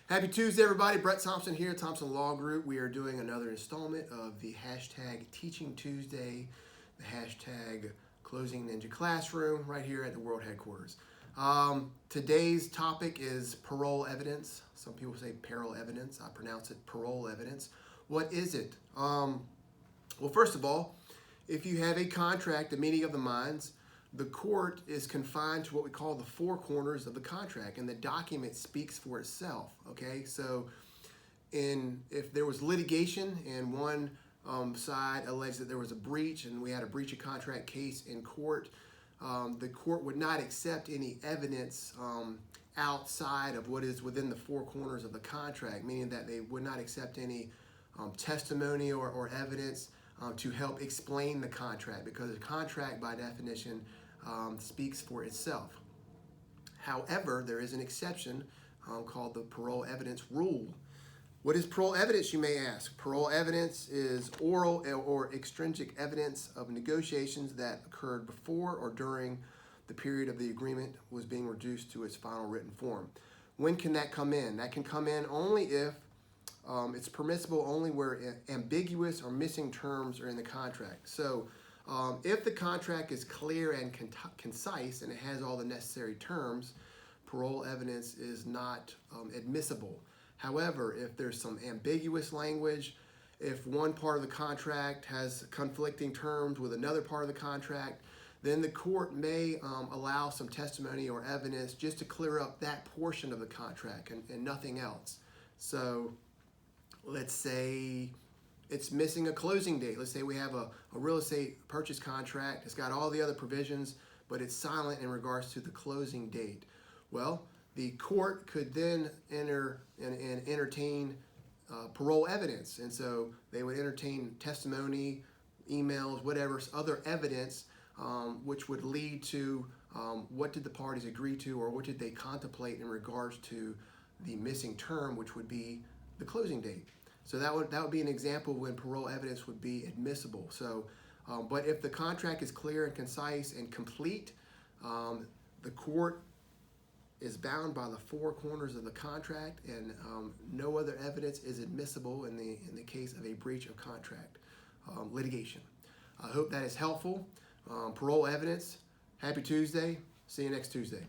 Happy Tuesday, everybody. Brett Thompson here, Thompson Law Group. We are doing another installment of the hashtag Teaching Tuesday, the hashtag Closing Ninja Classroom right here at the World Headquarters. Today's topic is parole evidence. Some people say parole evidence. I pronounce it parole evidence. What is it? Well, first of all, if you have a contract, a meeting of the minds, the court is confined to what we call the four corners of the contract, and the document speaks for itself. Okay, so if there was litigation and one side alleged that there was a breach and we had a breach of contract case in court, the court would not accept any evidence outside of what is within the four corners of the contract, meaning that they would not accept any testimony or evidence to help explain the contract, because the contract by definition speaks for itself. However, there is an exception called the parole evidence rule. What is parole evidence, you may ask? Parole evidence is oral or extrinsic evidence of negotiations that occurred before or during the period of the agreement was being reduced to its final written form. When can that come in? That can come in only if it's permissible only where ambiguous or missing terms are in the contract. So if the contract is clear and concise and it has all the necessary terms, parole evidence is not admissible. However, if there's some ambiguous language, if one part of the contract has conflicting terms with another part of the contract, then the court may allow some testimony or evidence just to clear up that portion of the contract and nothing else. So let's say it's missing a closing date. Let's say we have a real estate purchase contract. It's got all the other provisions, but it's silent in regards to the closing date. Well, the court could then entertain parole evidence. And so they would entertain testimony, emails, whatever, other evidence, which would lead to what did the parties agree to, or what did they contemplate in regards to the missing term, which would be the closing date. So that would be an example when parole evidence would be admissible. So, but if the contract is clear and concise and complete, the court is bound by the four corners of the contract, and no other evidence is admissible in the case of a breach of contract litigation. I hope that is helpful. Parole evidence. Happy Tuesday. See you next Tuesday.